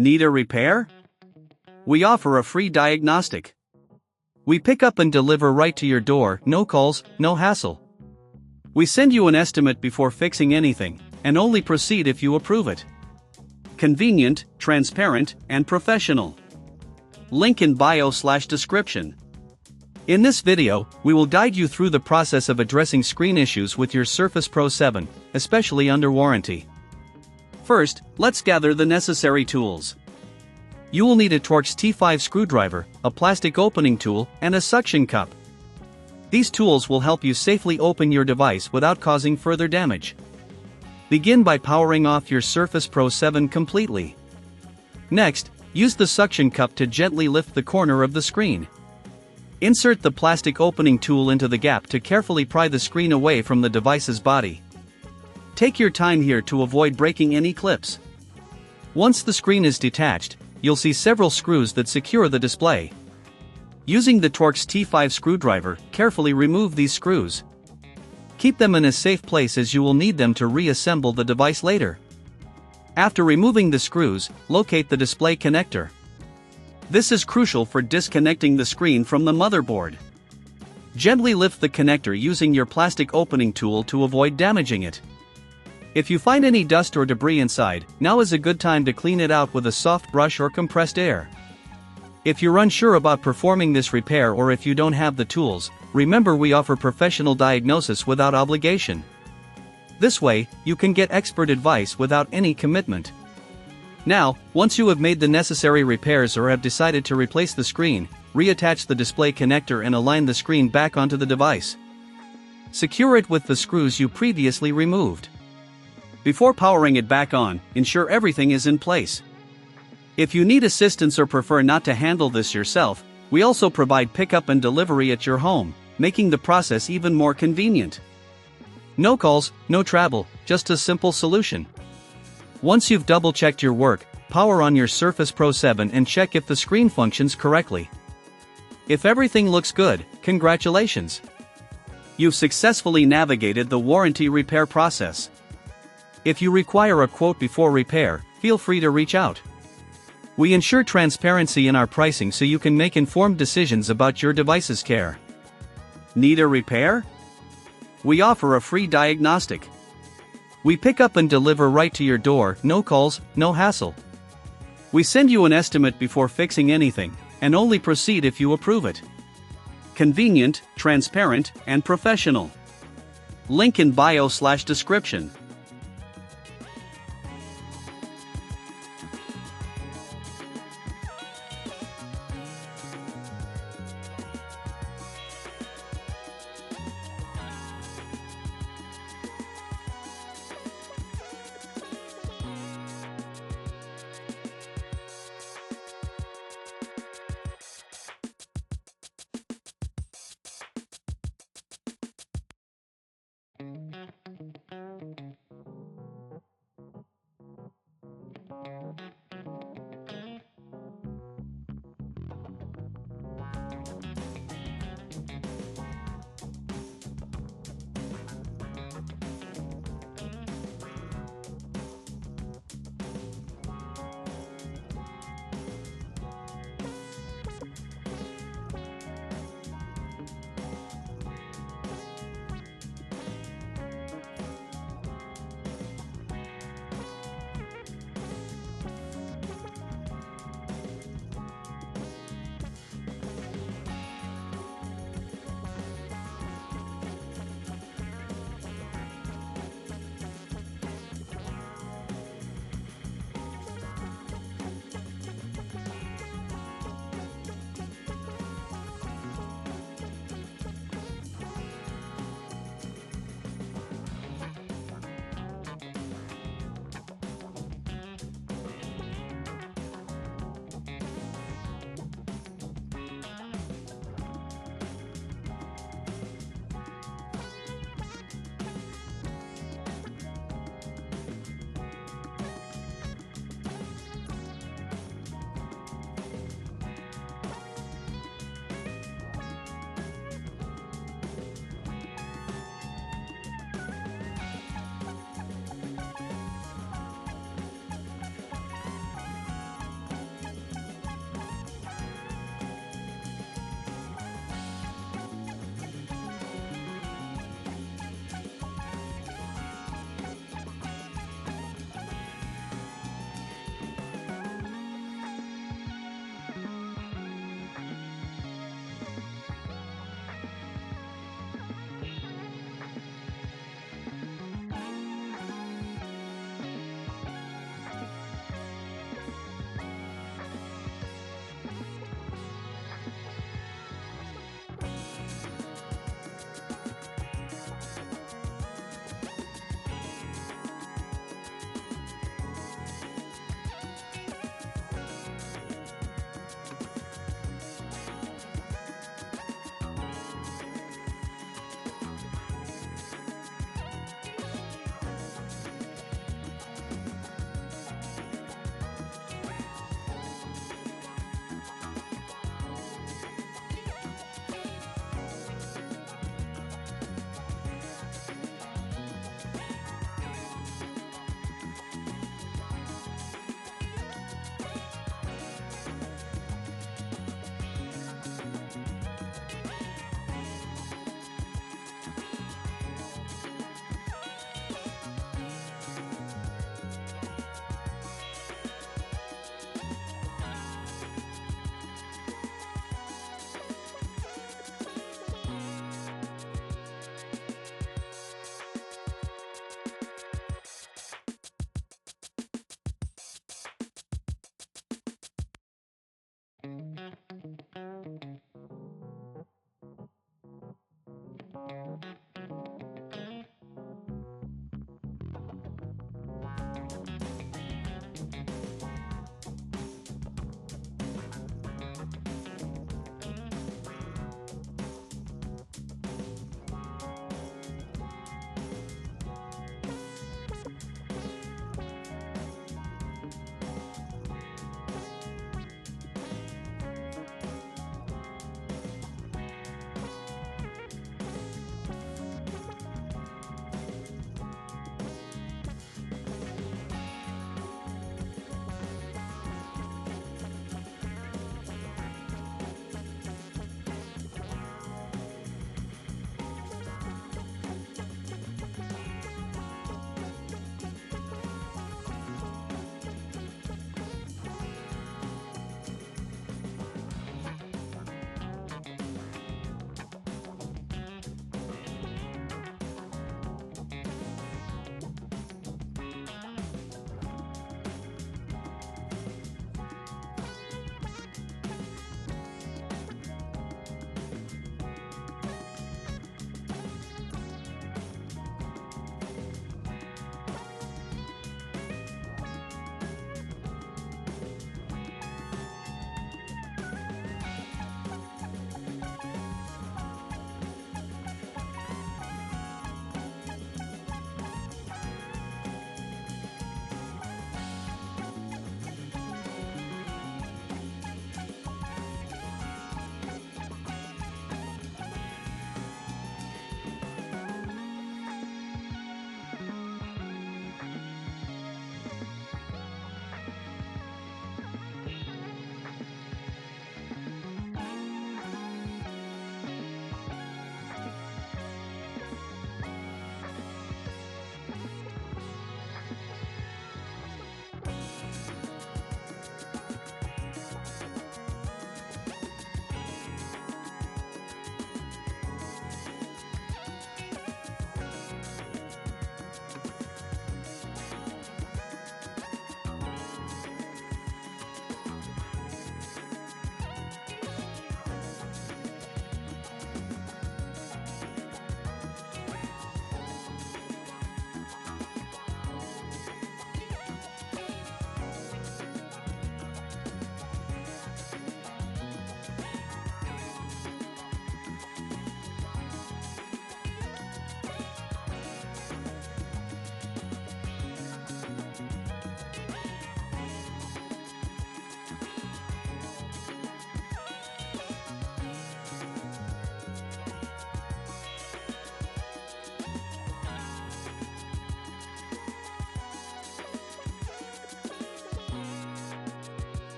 Need a repair? We offer a free diagnostic. We pick up and deliver right to your door, no calls, no hassle. We send you an estimate before fixing anything, and only proceed if you approve it. Convenient, transparent, and professional. Link in bio/description. In this video, we will guide you through the process of addressing screen issues with your Surface Pro 7, especially under warranty. First, let's gather the necessary tools. You will need a Torx T5 screwdriver, a plastic opening tool, and a suction cup. These tools will help you safely open your device without causing further damage. Begin by powering off your Surface Pro 7 completely. Next, use the suction cup to gently lift the corner of the screen. Insert the plastic opening tool into the gap to carefully pry the screen away from the device's body. Take your time here to avoid breaking any clips. Once the screen is detached, you'll see several screws that secure the display. Using the Torx T5 screwdriver, carefully remove these screws. Keep them in a safe place as you will need them to reassemble the device later. After removing the screws, locate the display connector. This is crucial for disconnecting the screen from the motherboard. Gently lift the connector using your plastic opening tool to avoid damaging it. If you find any dust or debris inside, now is a good time to clean it out with a soft brush or compressed air. If you're unsure about performing this repair or if you don't have the tools, remember we offer professional diagnosis without obligation. This way, you can get expert advice without any commitment. Now, once you have made the necessary repairs or have decided to replace the screen, reattach the display connector and align the screen back onto the device. Secure it with the screws you previously removed. Before powering it back on, ensure everything is in place. If you need assistance or prefer not to handle this yourself, we also provide pickup and delivery at your home, making the process even more convenient. No calls, no travel, just a simple solution. Once you've double-checked your work, power on your Surface Pro 7 and check if the screen functions correctly. If everything looks good, congratulations! You've successfully navigated the warranty repair process. If you require a quote before repair, feel free to reach out. We ensure transparency in our pricing so you can make informed decisions about your device's care. Need a repair? We offer a free diagnostic. We pick up and deliver right to your door, no calls, no hassle. We send you an estimate before fixing anything, and only proceed if you approve it. Convenient, transparent, and professional. Link in bio/description.